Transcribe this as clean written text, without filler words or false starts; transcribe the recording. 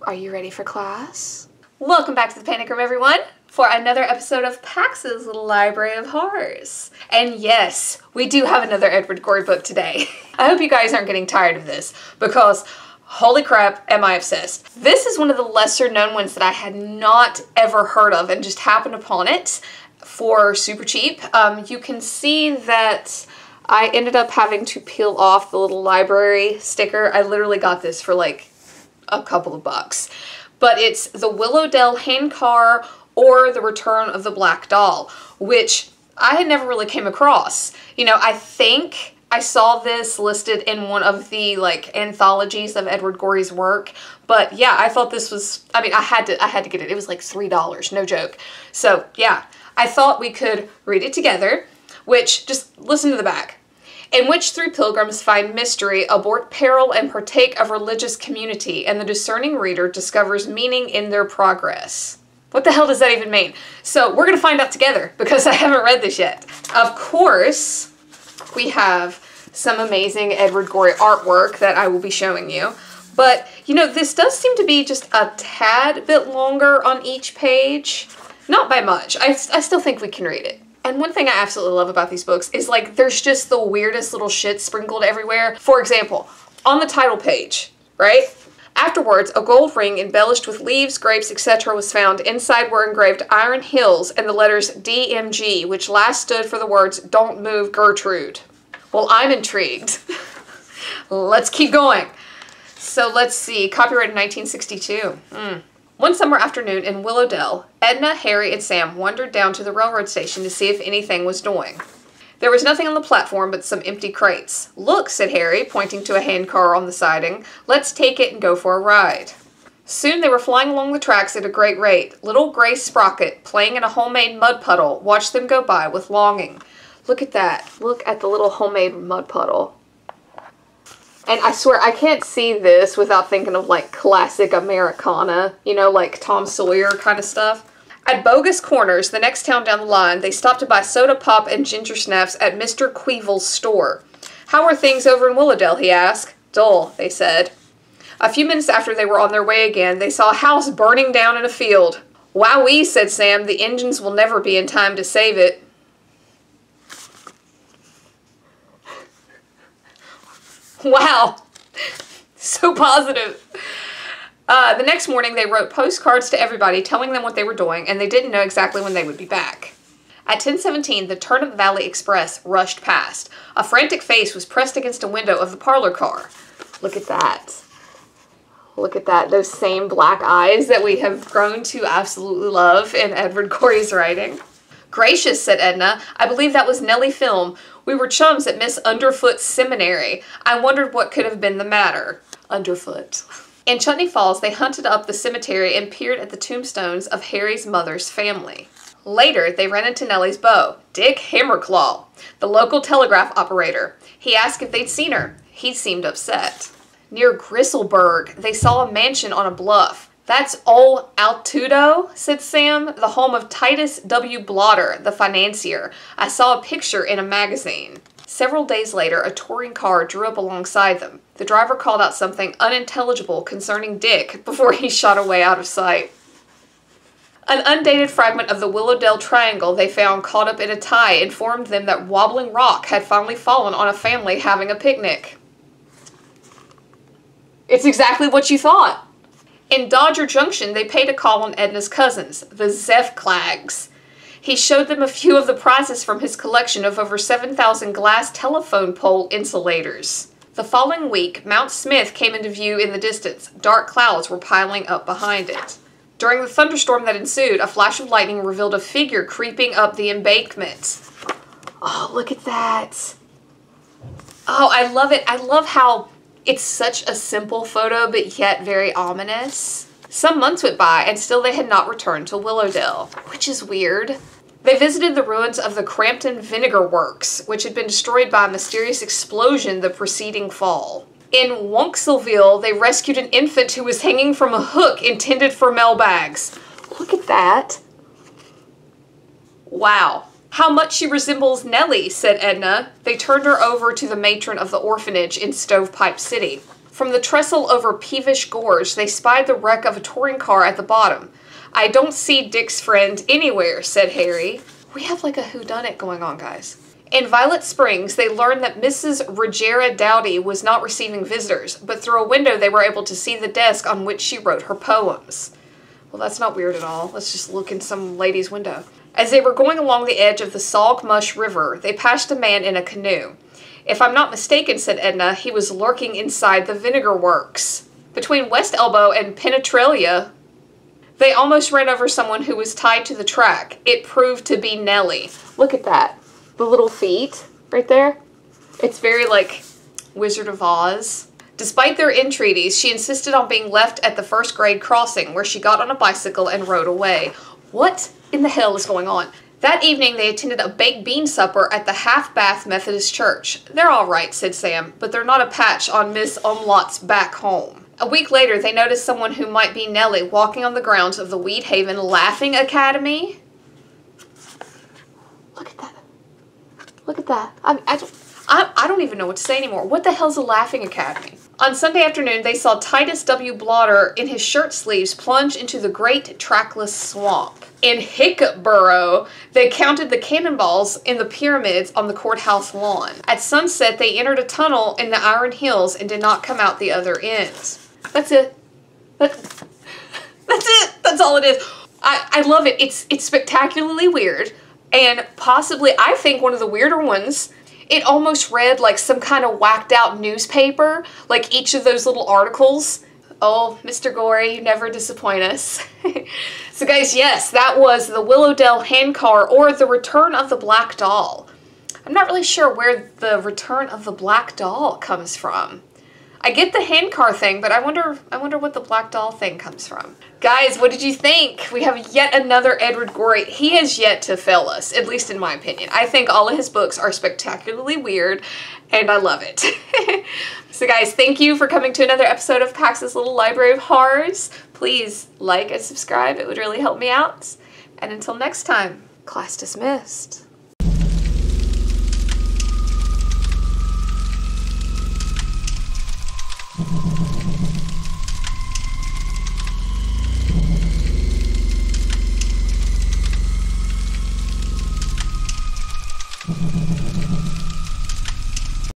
Are you ready for class? Welcome back to the Panic Room, everyone, for another episode of Pax's Library of Horrors. And yes, we do have another Edward Gorey book today. I hope you guys aren't getting tired of this, because holy crap, am I obsessed. This is one of the lesser known ones that I had not ever heard of and just happened upon it for super cheap. You can see that I ended up having to peel off the little library sticker. I literally got this for like a couple of bucks. But it's the Willowdale Handcar or The Return of the Black Doll, which I had never really came across. You know, I think I saw this listed in one of the like anthologies of Edward Gorey's work, but yeah, I thought this was, I mean, I had to get it. It was like $3, no joke. So yeah, I thought we could read it together, which, just listen to the back. In which three pilgrims find mystery, abort peril, and partake of religious community, and the discerning reader discovers meaning in their progress. What the hell does that even mean? So we're gonna find out together, because I haven't read this yet. Of course, we have some amazing Edward Gorey artwork that I will be showing you. But, you know, this does seem to be just a tad bit longer on each page. Not by much. I still think we can read it. And one thing I absolutely love about these books is, like, there's just the weirdest little shit sprinkled everywhere. For example, on the title page, right? Afterwards, a gold ring embellished with leaves, grapes, etc. was found. Inside were engraved iron hills and the letters DMG, which last stood for the words, "Don't move, Gertrude." Well, I'm intrigued. Let's keep going. So let's see, copyright in 1962. One summer afternoon in Willowdale, Edna, Harry, and Sam wandered down to the railroad station to see if anything was doing. There was nothing on the platform but some empty crates. "Look," said Harry, pointing to a handcar on the siding. "Let's take it and go for a ride." Soon they were flying along the tracks at a great rate. Little Gray Sprocket, playing in a homemade mud puddle, watched them go by with longing. Look at that. Look at the little homemade mud puddle. And I swear, I can't see this without thinking of, like, classic Americana, you know, like Tom Sawyer kind of stuff. At Bogus Corners, the next town down the line, they stopped to buy soda pop and ginger snaps at Mr. Queeville's store. "How are things over in Willowdale?" he asked. "Dull," they said. A few minutes after they were on their way again, they saw a house burning down in a field. "Wowee," said Sam, "the engines will never be in time to save it." Wow, so positive. The next morning, they wrote postcards to everybody telling them what they were doing, and they didn't know exactly when they would be back. At 10:17, the Turnip Valley Express rushed past. A frantic face was pressed against a window of the parlor car. Look at that. Look at that. Those same black eyes that we have grown to absolutely love in Edward Gorey's writing. "Gracious," said Edna, "I believe that was Nellie Film. We were chums at Miss Underfoot's seminary. I wondered what could have been the matter." Underfoot. In Chutney Falls, they hunted up the cemetery and peered at the tombstones of Harry's mother's family. Later, they ran into Nellie's beau, Dick Hammerclaw, the local telegraph operator. He asked if they'd seen her. He seemed upset. Near Gristleburg, they saw a mansion on a bluff. "That's Old Altudo," said Sam, "the home of Titus W. Blotter, the financier. I saw a picture in a magazine." Several days later, a touring car drew up alongside them. The driver called out something unintelligible concerning Dick before he shot away out of sight. An undated fragment of the Willowdale Triangle they found caught up in a tie informed them that Wobbling Rock had finally fallen on a family having a picnic. It's exactly what you thought. In Dodger Junction, they paid a call on Edna's cousins, the Zevclags. He showed them a few of the prizes from his collection of over 7,000 glass telephone pole insulators. The following week, Mount Smith came into view in the distance. Dark clouds were piling up behind it. During the thunderstorm that ensued, a flash of lightning revealed a figure creeping up the embankment. Oh, look at that. Oh, I love it. I love how it's such a simple photo, but yet very ominous. Some months went by, and still they had not returned to Willowdale, which is weird. They visited the ruins of the Crampton Vinegar Works, which had been destroyed by a mysterious explosion the preceding fall. In Wonksville, they rescued an infant who was hanging from a hook intended for mailbags. Look at that. Wow. "How much she resembles Nellie," said Edna. They turned her over to the matron of the orphanage in Stovepipe City. From the trestle over Peevish Gorge, they spied the wreck of a touring car at the bottom. I don't see Dick's friend anywhere, said Harry. We have like a whodunit going on, guys. In Violet Springs, they learned that Mrs. Rogera Dowdy was not receiving visitors, but through a window they were able to see the desk on which she wrote her poems. Well, that's not weird at all. Let's just look in some lady's window. As they were going along the edge of the Saltmarsh River, they passed a man in a canoe. If I'm not mistaken, said Edna, he was lurking inside the vinegar works. Between West Elbow and Penetralia, they almost ran over someone who was tied to the track. It proved to be Nellie. Look at that. The little feet right there. It's very like Wizard of Oz. Despite their entreaties, she insisted on being left at the first grade crossing, where she got on a bicycle and rode away. What in the hell is going on? That evening, they attended a baked bean supper at the Half-Bath Methodist Church. They're all right, said Sam, but they're not a patch on Miss Umlaut's back home. A week later, they noticed someone who might be Nellie walking on the grounds of the Weed Haven Laughing Academy. Look at that. Look at that. I don't even know what to say anymore. What the hell's a Laughing Academy? On Sunday afternoon, they saw Titus W. Blotter in his shirt sleeves plunge into the great trackless swamp. In Hickboro, they counted the cannonballs in the pyramids on the courthouse lawn. At sunset, they entered a tunnel in the Iron Hills and did not come out the other end. That's it. That's it. That's all it is. I love it. It's spectacularly weird. And possibly, I think, one of the weirder ones. It almost read like some kind of whacked out newspaper, like each of those little articles. Oh, Mr. Gorey, you never disappoint us. So guys, yes, that was the Willowdale Handcar, or The Return of the Black Doll. I'm not really sure where the Return of the Black Doll comes from. I get the handcar thing, but I wonder what the black doll thing comes from. Guys, what did you think? We have yet another Edward Gorey. He has yet to fail us, at least in my opinion. I think all of his books are spectacularly weird, and I love it. So guys, thank you for coming to another episode of Pax's Little Library of Horrors. Please like and subscribe. It would really help me out. And until next time, class dismissed.